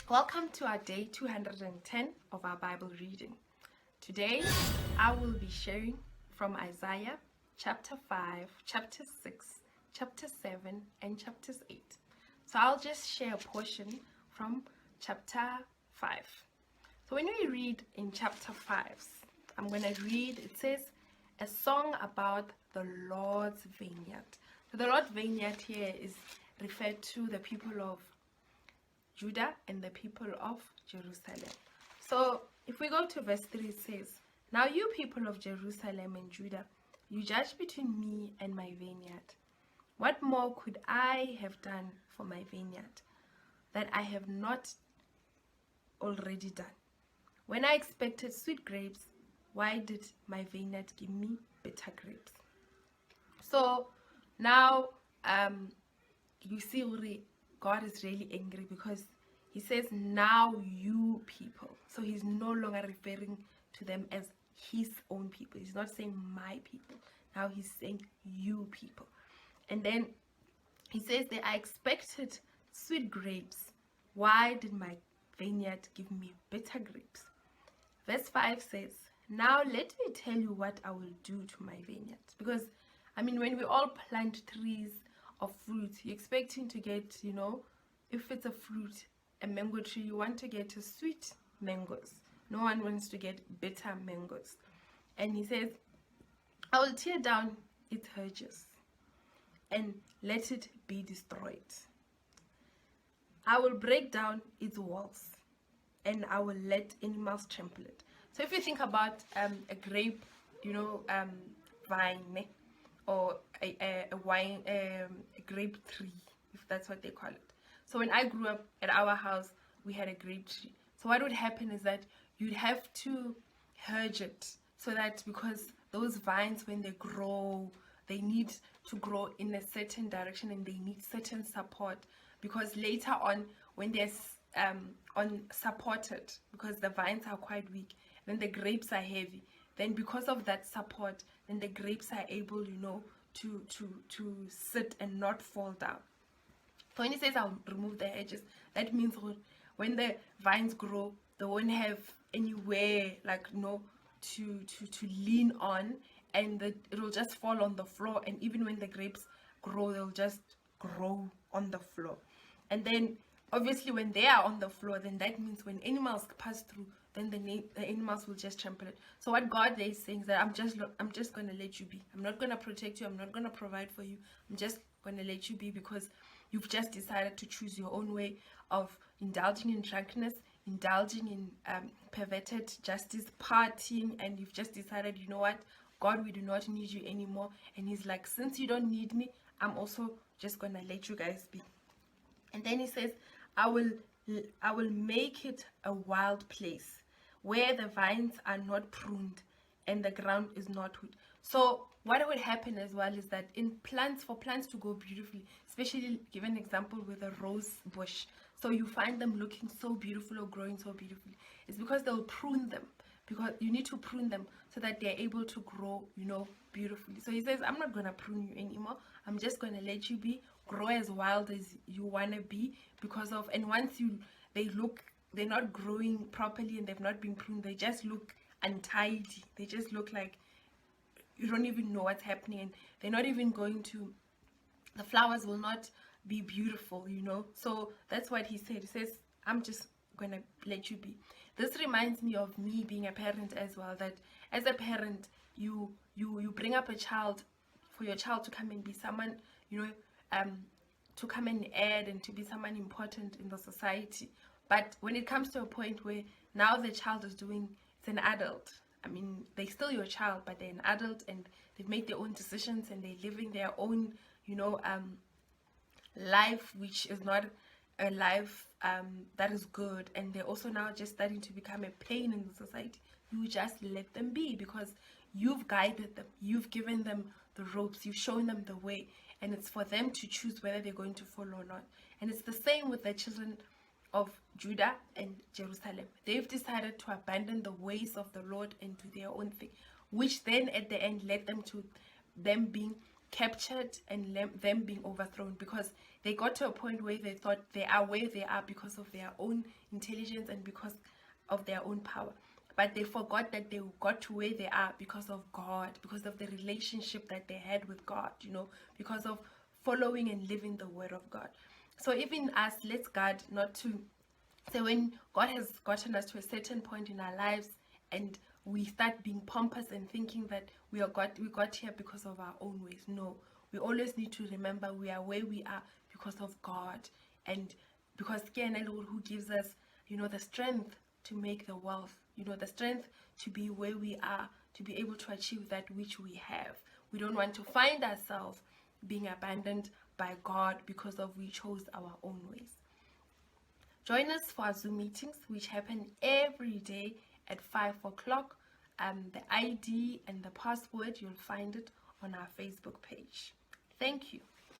Welcome to our day 210 of our Bible reading. Today I will be sharing from Isaiah chapter 5, chapter 6, chapter 7, and chapter 8. So I'll just share a portion from chapter 5. So when we read in chapter 5, I'm going to read, it says, a song about the Lord's vineyard. So the Lord's vineyard here is referred to the people of Judah and the people of Jerusalem. So if we go to verse 3, it says, now you people of Jerusalem and Judah, you judge between me and my vineyard. What more could I have done for my vineyard that I have not already done? When I expected sweet grapes, why did my vineyard give me bitter grapes? So now you see God is really angry because he says, now you people. So he's no longer referring to them as his own people. He's not saying my people. Now he's saying you people. And then he says that I expected sweet grapes. Why did my vineyard give me bitter grapes? Verse 5 says, now let me tell you what I will do to my vineyard. Because, when we all plant trees of fruit, you're expecting to get, if it's a fruit, a mango tree, you want to get sweet mangoes. No one wants to get bitter mangoes. And he says, I will tear down its hedges and let it be destroyed. I will break down its walls and I will let animals trample it. So if you think about a grape, vine, or a grape tree, if that's what they call it. So when I grew up at our house, we had a grape tree. So what would happen is that you'd have to hedge it so that, because those vines, when they grow, they need to grow in a certain direction and they need certain support, because later on when they're unsupported, because the vines are quite weak, then the grapes are heavy, then because of that support, then the grapes are able, to sit and not fall down. So when he says I'll remove the hedges, that means when the vines grow, they won't have anywhere to lean on, and it'll just fall on the floor. And even when the grapes grow, they'll just grow on the floor. And then obviously when they are on the floor, then that means when animals pass through, then the animals will just trample it. So what God is saying is that I'm just gonna let you be. I'm not gonna protect you. I'm not gonna provide for you. I'm just gonna let you be, because you've just decided to choose your own way of indulging in drunkenness, indulging in perverted justice, partying, and you've just decided, you know what, God, we do not need you anymore. And he's like, since you don't need me, I'm also just gonna let you guys be. And then he says, I will make it a wild place where the vines are not pruned and the ground is not wood. So what would happen as well is that for plants to grow beautifully, especially give an example with a rose bush, so you find them looking so beautiful or growing so beautifully, it's because they'll prune them, because you need to prune them so that they're able to grow, beautifully. So he says, I'm not going to prune you anymore. I'm just going to let you grow as wild as you want to be, and once they're not growing properly and they've not been pruned, they just look untidy. They just look like you don't even know what's happening, and they're not even the flowers will not be beautiful, So that's what he said. He says, I'm just gonna let you be. This reminds me of me being a parent as well, that as a parent, you bring up a child for your child to come and be someone, to come and add and to be someone important in the society. But when it comes to a point where now the child it's an adult, they're still your child, but they're an adult and they've made their own decisions and they're living their own, life, which is not a life that is good, and they're also now just starting to become a pain in the society. You just let them be, because you've guided them, you've given them the ropes, you've shown them the way, and it's for them to choose whether they're going to follow or not. And it's the same with the children of Judah and Jerusalem. They've decided to abandon the ways of the Lord and do their own thing, which then at the end led them to them being captured and them being overthrown, because they got to a point where they thought they are where they are because of their own intelligence and because of their own power. But they forgot that they got to where they are because of God, because of the relationship that they had with God, because of following and living the word of God. So even us, let's guard not to say, when God has gotten us to a certain point in our lives and we start being pompous and thinking that we got here because of our own ways. No, we always need to remember we are where we are because of God, and because who gives us, the strength to make the wealth, the strength to be where we are, to be able to achieve that which we have. We don't want to find ourselves being abandoned by God because of we chose our own ways. Join us for our Zoom meetings, which happen every day at 5 o'clock. The ID and the password, you'll find it on our Facebook page. Thank you.